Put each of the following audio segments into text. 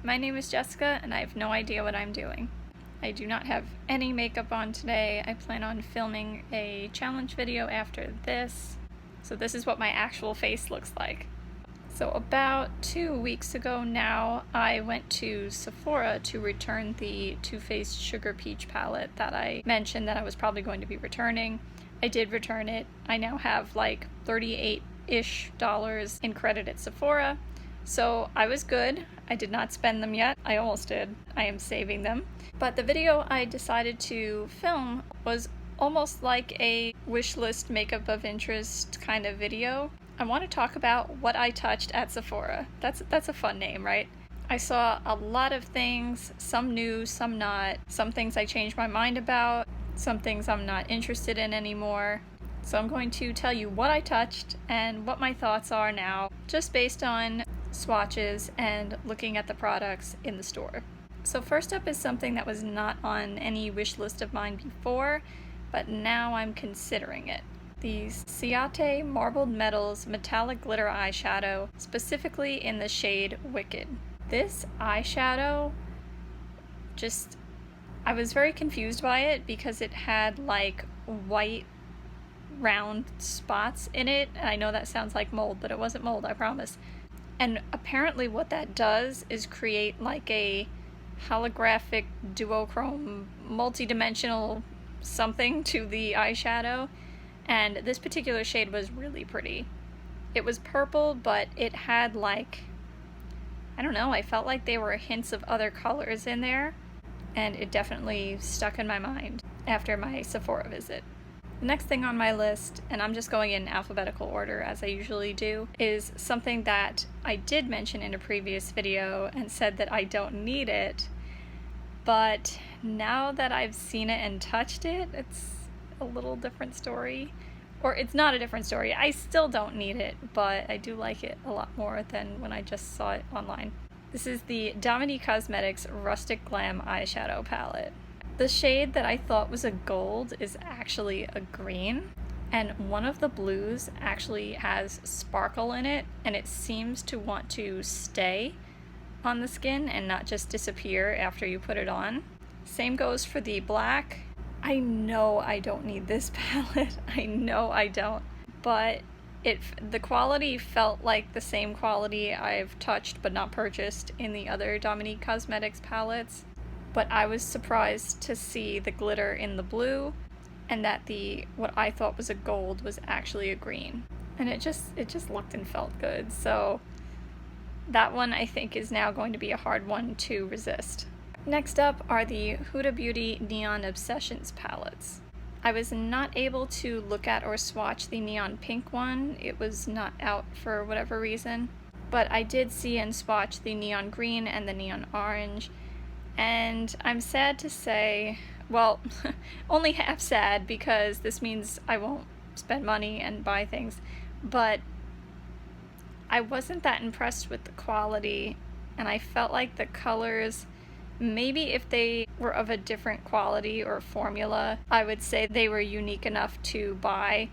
My name is Jessica and I have no idea what I'm doing. I do not have any makeup on today. I plan on filming a challenge video after this. So this is what my actual face looks like. So about 2 weeks ago now, I went to Sephora to return the Too Faced Sugar Peach palette that I mentioned that I was probably going to be returning. I did return it. I now have like $38-ish in credit at Sephora. So I was good. I did not spend them yet. I almost did. I am saving them. But the video I decided to film was almost like a wish list makeup of interest kind of video. I want to talk about what I touched at Sephora. That's a fun name, right? I saw a lot of things, some new, some not. Some things I changed my mind about, some things I'm not interested in anymore. So I'm going to tell you what I touched and what my thoughts are now, just based on swatches and looking at the products in the store. So first up is something that was not on any wish list of mine before, but now I'm considering it. These Ciate Marbled Metals Metallic Glitter Eyeshadow, specifically in the shade Wicked. This eyeshadow, I was very confused by it because it had like white round spots in it, and I know that sounds like mold, but it wasn't mold, I promise. And apparently what that does is create like a holographic duochrome multi-dimensional something to the eyeshadow, and this particular shade was really pretty. It was purple, but it had like, I don't know, I felt like there were hints of other colors in there, and it definitely stuck in my mind after my Sephora visit. The next thing on my list, and I'm just going in alphabetical order as I usually do, is something that I did mention in a previous video and said that I don't need it, but now that I've seen it and touched it, it's a little different story. Or it's not a different story. I still don't need it, but I do like it a lot more than when I just saw it online. This is the Dominique Cosmetics Rustic Glam eyeshadow palette. The shade that I thought was a gold is actually a green, and one of the blues actually has sparkle in it, and it seems to want to stay on the skin and not just disappear after you put it on. Same goes for the black. I know I don't need this palette. I know I don't, but the quality felt like the same quality I've touched but not purchased in the other Dominique Cosmetics palettes. But I was surprised to see the glitter in the blue, and that what I thought was a gold was actually a green. And it just looked and felt good. So that one I think is now going to be a hard one to resist. Next up are the Huda Beauty Neon Obsessions palettes. I was not able to look at or swatch the neon pink one. It was not out for whatever reason. But I did see and swatch the neon green and the neon orange. And I'm sad to say, well, only half sad, because this means I won't spend money and buy things, but I wasn't that impressed with the quality, and I felt like the colors, maybe if they were of a different quality or formula, I would say they were unique enough to buy,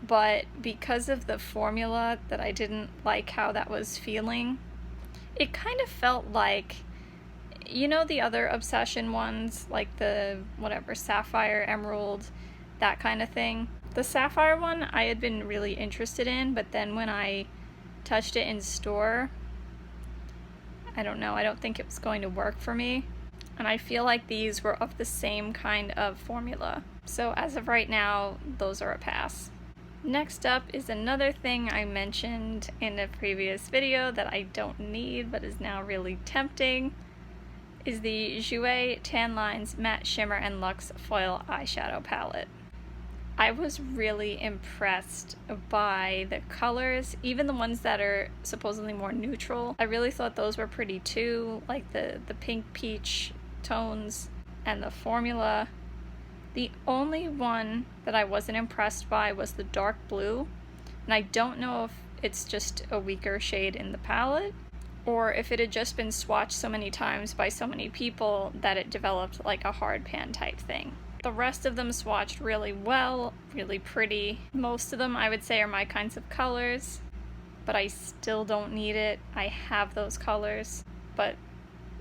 but because of the formula that I didn't like how that was feeling, it kind of felt like, you know, the other Obsession ones, like the whatever, Sapphire, Emerald, that kind of thing. The Sapphire one I had been really interested in, but then when I touched it in store, I don't know, I don't think it was going to work for me. And I feel like these were of the same kind of formula. So as of right now, those are a pass. Next up is another thing I mentioned in a previous video that I don't need but is now really tempting, is the Jouer Tan Lines Matte Shimmer and Luxe Foil Eyeshadow Palette. I was really impressed by the colors, even the ones that are supposedly more neutral. I really thought those were pretty too, like the pink peach tones and the formula. The only one that I wasn't impressed by was the dark blue, and I don't know if it's just a weaker shade in the palette, or if it had just been swatched so many times by so many people that it developed like a hard pan type thing. The rest of them swatched really well, really pretty. Most of them I would say are my kinds of colors, but I still don't need it. I have those colors, but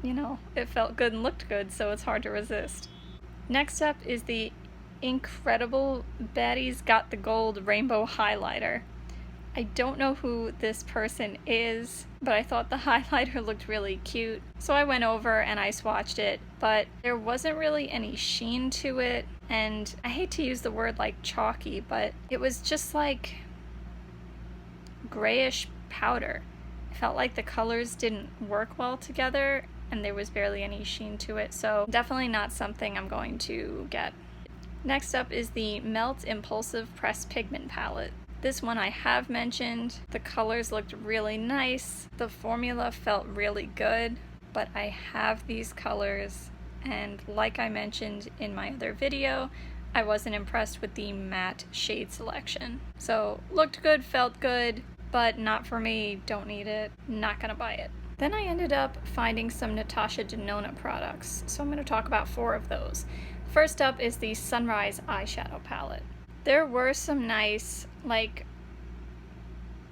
you know, it felt good and looked good, so it's hard to resist. Next up is the Inc.Redible Baddie's Got the Gold Rainbow Highlighter. I don't know who this person is, but I thought the highlighter looked really cute. So I went over and I swatched it, but there wasn't really any sheen to it. And I hate to use the word like chalky, but it was just like grayish powder. I felt like the colors didn't work well together and there was barely any sheen to it. So definitely not something I'm going to get. Next up is the Melt Impulsive Pressed Pigment Palette. This one I have mentioned. The colors looked really nice. The formula felt really good, but I have these colors, and like I mentioned in my other video, I wasn't impressed with the matte shade selection. So looked good, felt good, but not for me, don't need it, not gonna buy it. Then I ended up finding some Natasha Denona products, so I'm gonna talk about 4 of those. First up is the Sunrise Eyeshadow Palette. There were some nice, like,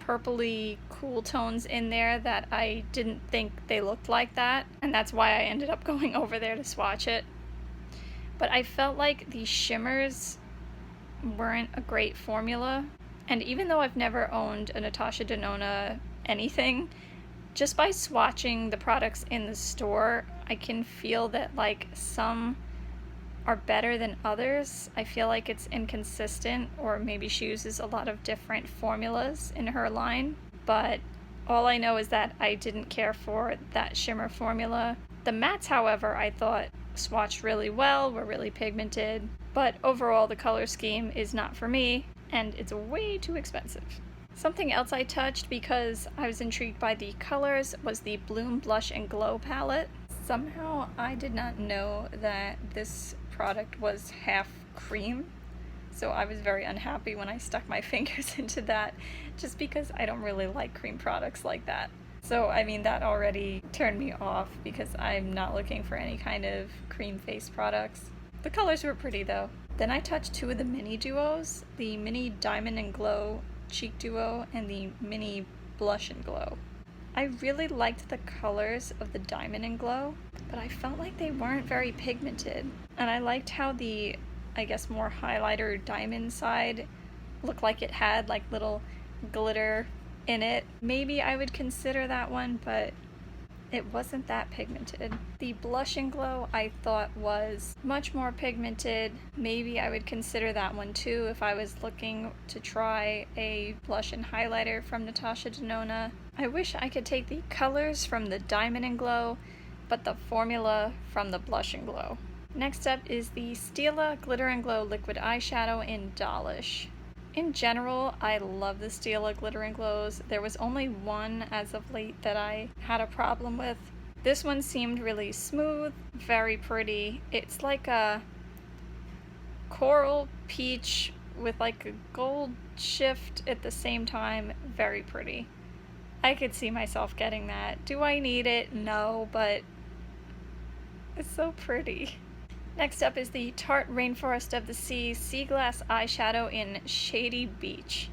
purpley cool tones in there that I didn't think they looked like that, and that's why I ended up going over there to swatch it. But I felt like the shimmers weren't a great formula, and even though I've never owned a Natasha Denona anything, just by swatching the products in the store, I can feel that, like, some are better than others. I feel like it's inconsistent, or maybe she uses a lot of different formulas in her line, but all I know is that I didn't care for that shimmer formula. The mattes, however, I thought swatched really well, were really pigmented, but overall the color scheme is not for me, and it's way too expensive. Something else I touched because I was intrigued by the colors was the Bloom Blush and Glow palette. Somehow I did not know that this product was half cream, so I was very unhappy when I stuck my fingers into that, just because I don't really like cream products like that. So I mean, that already turned me off because I'm not looking for any kind of cream face products. The colors were pretty though. Then I touched 2 of the mini duos, the mini Diamond and Glow cheek duo and the mini Blush and Glow. I really liked the colors of the Diamond and Glow, but I felt like they weren't very pigmented. And I liked how the, I guess, more highlighter diamond side looked like it had like little glitter in it. Maybe I would consider that one, but it wasn't that pigmented. The Blush and Glow I thought was much more pigmented. Maybe I would consider that one too if I was looking to try a blush and highlighter from Natasha Denona. I wish I could take the colors from the Diamond and Glow, but the formula from the Blush and Glow. Next up is the Stila Glitter and Glow Liquid Eyeshadow in Dollish. In general, I love the Stila Glitter and Glows. There was only one as of late that I had a problem with. This one seemed really smooth, very pretty. It's like a coral peach with like a gold shift at the same time. Very pretty. I could see myself getting that. Do I need it? No, but it's so pretty. Next up is the Tarte Rainforest of the Sea Seaglass Eyeshadow in Shady Beach.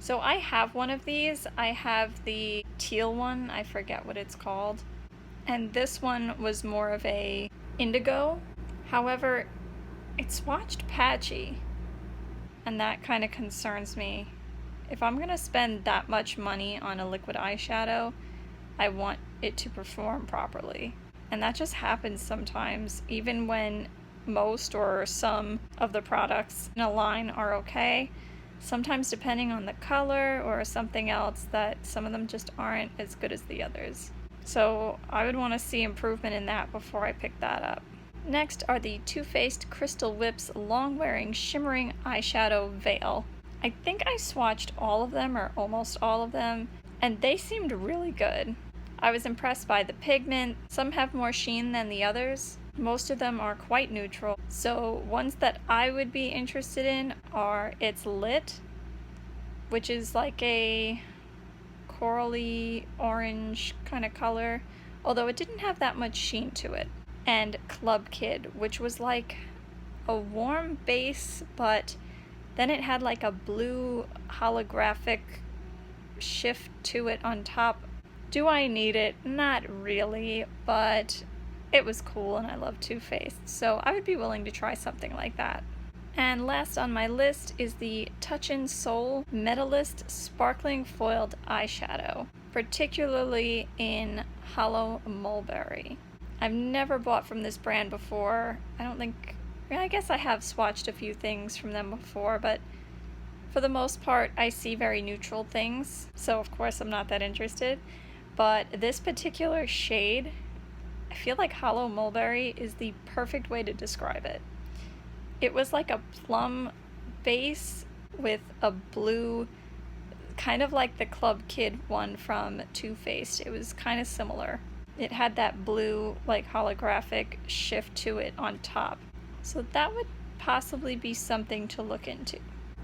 So I have one of these. I have the teal one, I forget what it's called. And this one was more of a indigo. However, it swatched patchy, and that kind of concerns me. If I'm gonna spend that much money on a liquid eyeshadow, I want it to perform properly. And that just happens sometimes, even when most or some of the products in a line are okay. Sometimes depending on the color or something else, that some of them just aren't as good as the others. So I would want to see improvement in that before I pick that up. Next are the Too Faced Crystal Whips Long Wearing Shimmering Eyeshadow Veil. I think I swatched all of them, or almost all of them, and they seemed really good. I was impressed by the pigment. Some have more sheen than the others. Most of them are quite neutral. So ones that I would be interested in are It's Lit, which is like a corally orange kind of color, although it didn't have that much sheen to it. And Club Kid, which was like a warm base, but then it had like a blue holographic shift to it on top. Do I need it? Not really, but it was cool and I love Too Faced, so I would be willing to try something like that. And last on my list is the Touchin' Soul Metalist Sparkling Foiled Eyeshadow, particularly in Hollow Mulberry. I've never bought from this brand before. I guess I have swatched a few things from them before, but for the most part I see very neutral things, so of course I'm not that interested. But this particular shade, I feel like Hollow Mulberry is the perfect way to describe it. It was like a plum base with a blue, kind of like the Club Kid one from Too Faced. It was kind of similar. It had that blue, like holographic shift to it on top. So that would possibly be something to look into.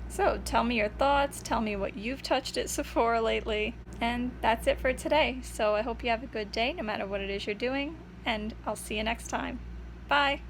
So tell me your thoughts, tell me what you've touched at Sephora lately. And that's it for today. So I hope you have a good day no matter what it is you're doing, and I'll see you next time. Bye!